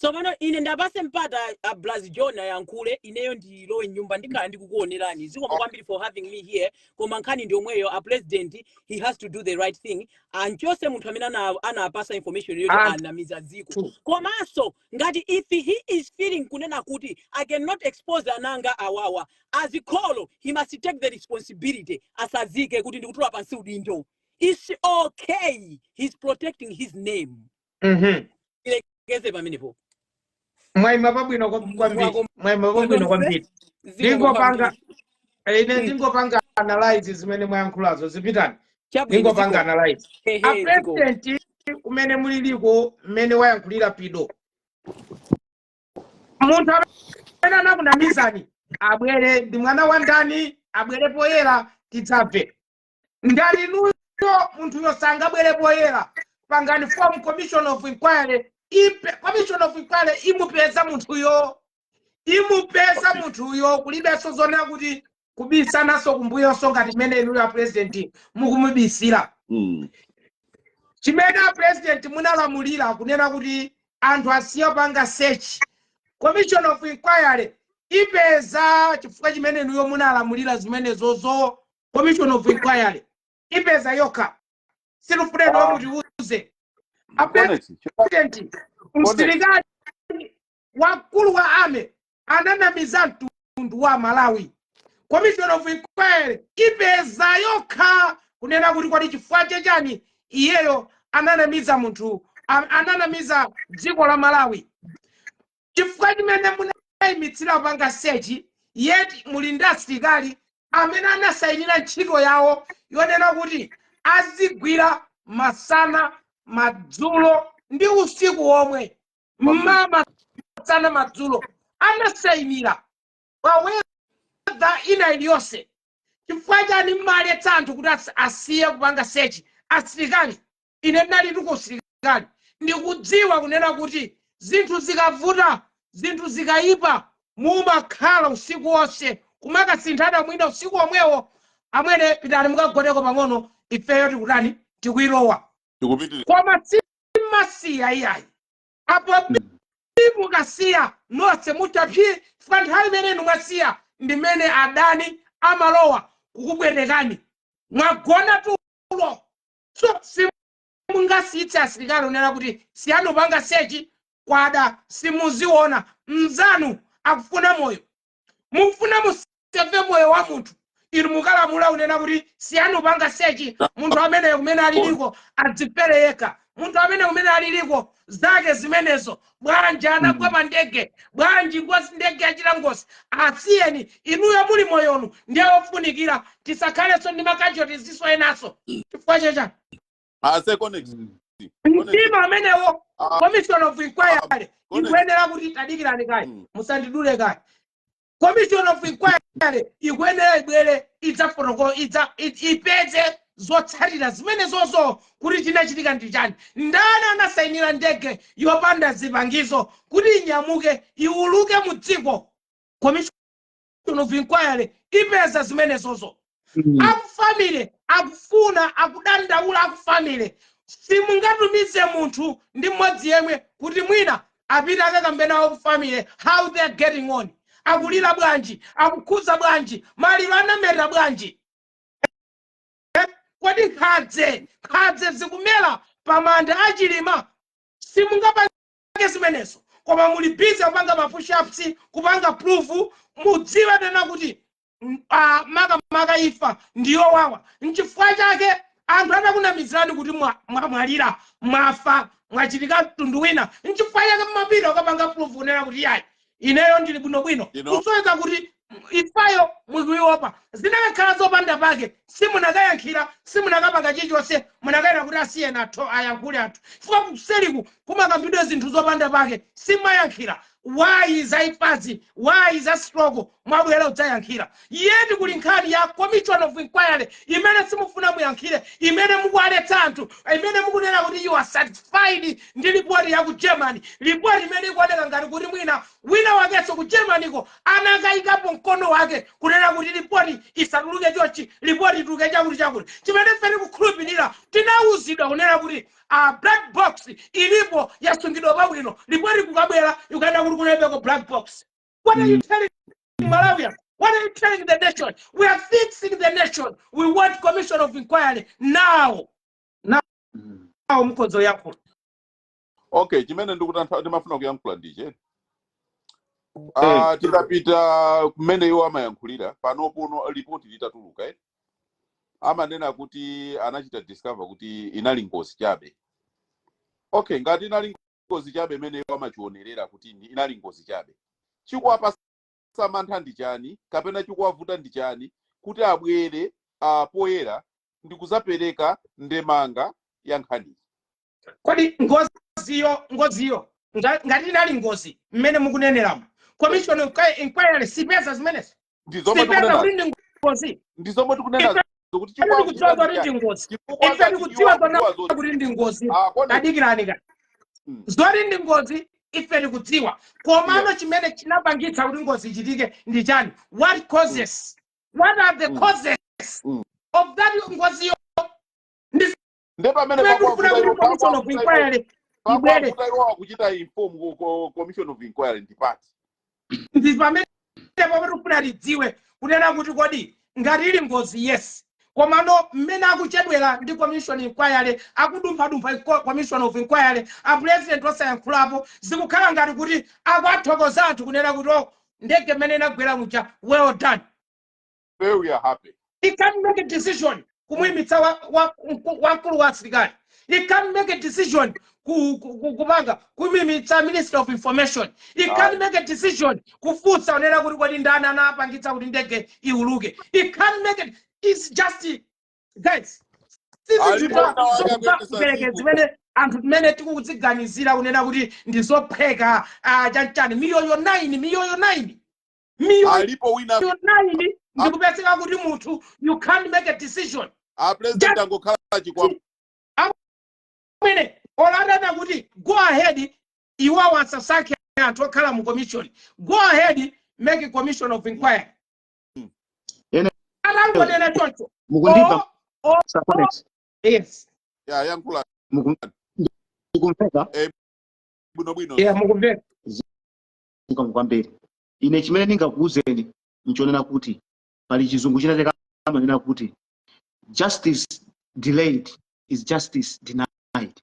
So mano ine ndabase mpata Blazi John yankhule ineyo ndilo nyumba ndikhala ndikukuonerani. Ziko kwambiri for having me here. Koma Nkhani ndi omweyo a president, he has to do the right thing. And chose munthu amene anapasa information yoti anamiza dziko. Komanso ngati if he is feeling kunena kuti I cannot expose ananga awawa, as ikholo he must take the responsibility asazike kuti ndikutula pansi udindo. It's okay. He's protecting his name. Ilekeze pamenepo. Mwaima babwino kwambiri. Ndingopanga analyze zimene mwayankhulazo zipitani. Ndingopanga analyze. A president kumene muliliko mmene wayankhulira pido. Munthu amene anakunamizani abwere ndi mwana wa ndani abwere poyera tidzabve. Ngati nuyo munthu yosanga abwere poyera pangani form commission of inquiry. Commission of inquiry imupeza munthuyo kulibenso zona kuti kubisanaso kumbuyonso ngati mmene inuyo ya president mukumubisira. Chimene a president munalamulira kunena kuti anthu asiye panga search. Commission of inquiry ipeza chifukwa chimene inuyo munalamulira zimene zozo. Commission of inquiry ipeza yokha. Silufuleni wamutiuze. A president msilikali wakulu wa ame ananamiza mtundu wa Malawi. Commission of inquiry ipeza yokha kunena kuti kwali chifukwa chachani iyeyo ananamiza munthu ananamiza dziko la Malawi. Chifukwa chimene munayimitsira panga sechi yeti muli ndi asilikali amene anasayinira ntchito yawo yonena kuti azigwira masana madzulo ndi usiku omwe mama sana madzulo anasayinira waweza ina iliyonse. Chifukwa chani mmaletsa anthu kuti asiye kupanga sechi asilikali. Ine ndali tuko asilikali ndikudziwa kunena kuti zinthu zikavuta zinthu zikayipa mumakhala usiku wonse kumakasinthana mwina usiku omwewo amwene pitani mukagoneko pang'ono ifeyo tikutani tikuilowa. Koma simasiya iyayi apo mukasiya nonse mutaphi chifukwa nthawi imene mwasiya ndimene adani amalowa kukubwerekani mwagona tulo. So simungasiyitse asilikali unena kuti siyanu panga sechi kwada simuziona mzanu akufuna moyo mufuna museve moyo wa munthu inu mukalamula unena kuti siyanu panga sechi munthu amene kumene aliliko adzipere yekha. Munthu amene kumene aliliko zake zimenezo bwanji anagwa mandege bwanji ngozi ndege achita ngozi asiyeni inuyo muli moyonu ndiye ofunikira tisakhalenso ndi makachoti ziso enaso chifukwa chachani mtima amenewo. Commission of inquiry ikuyenera kuti tadikirani kaya musandidule kaya. Commission of inquiry ikuyenera ibwere ipeze zotsatira zimene zozo kuti chinachitika ndi chani. Ndani anasayinira ndege yopanda zipangizo kuti inyamuke iuluke mu dziko. Commission of inquiry ipeza zimene zozo. Akufamile akufuna akudandaula akufamile simungatumize munthu ndi mmodzi yemwe kuti mwina apita akakambena akufamile how they are getting on, akulira bwanji, akukhuza bwanji, maliro anamera bwanji. Kodi khadze zikumera pamanda achilima simungapange zimenezo koma muli busy kupanga ma push ups kupanga proof mudziwe tena kuti maka ifa ndiyo wawa. Nchifukwa chake anthu anakunamizirani kuti mwalira mwafa mwachitika mtundu wina. Nchifukwa chake mmapita ukapanga proof unena kuti yayi ineyo ndili bwinobwino kusoweza kuti ifayo mwikuiopa zinakakhala zopanda pake simunakayankhira simunakapanga chilichonse munakayena kuti asiyeni athu ayankhule athu. Chifukwa kuseliku kumakambidwe zinthu zopanda pake simayankhira why is ifazi, why is a struggle, mwabwera udzayankhira. Yeti kuli nkhani ya commission of inquiry, imene simufuna muyankhire, imene mukuwaletsa anthu, imene mukunena kuti you are satisfied ndi report ya ku Germany, report imene ikuoneka ngati kuti wina wakenso ku Germany ko anakayikapo mkono wake kunena kuti report isatuluke chochi, report ituluke chakuti. Chimene fene kukhulupirira tinawuzidwa kunena kuti black box ilipo yasungidwa pabwino, report kukabwera yukaenda kuti kunebeko black box. What are you telling Malawians? What are you telling the nation? We are fixing the nation. We want commission of inquiry now. Now mkozo yako. Okay, chimene ndimafuna kuyankhula ndiche. Tidapita kumene iwo amayankhulira pano puno report litatuluka amanena kuti anachita discover kuti inali ngozi chabe. Okay, ngati inali ngozi chabe imene iwo amachionerera kuti inali ngozi chabe. Chikuwapa samantha ndi chani kapena chikuwavuta ndi chani kuti abwere poyera ndi kuzapereka ndemanga ya nkhani. Kodi ngoziyo ngati inali ngozi mmene mukuneneramu. Commission of inquiry sipesa zimenezi. Ndizomwe tikunena kuti zori ndi ngozi ife ndikudziwa komano chimene chinapangitsa kuti ngozi ichitike ndi chani. What causes, what are the causes of that ngozi? Commission of inquiry ibwere kuchita inform commission of inquiry ndi party ndi pamene pakufuna lidziwe kunena kuti kodi ngati ili ngozi yes, komano mmene akuchedwera ndi commission inquiry akudumpha commission of inquiry a president wasayankhulapo zikukhala ngati kuti akwathokoza anthu kunena kuti ndege mmene inagwera mucha well done. We are happy. He can make a decision kumuyimitsa wamkulu wa asilikali. He can make a decision kumanga kumimitsa minister of information. He can make a decision kufunsa unena kuti kodi ndani anapangitsa kuti ndege iuluke. He can make it. It's just guys. Zimene anthu mmene tikuziganizira kunena kuti ndizopheka chanchani miyoyo 9 alipo wina ndikupezeka kuti munthu you can't make a decision. President angokhala chikwama mwene olandana kuti go ahead iwa wasasankhe anthu okhala mu commission. Go ahead make a commission of inquiry. Alangonena choncho mukundipa yes ya yankula mukumveka bwino yeah mukumveka mukamupambere. Ine chimene ndingakuuzeni nchonena kuti pali chizungu chinateka amanena kuti justice delayed is justice denied.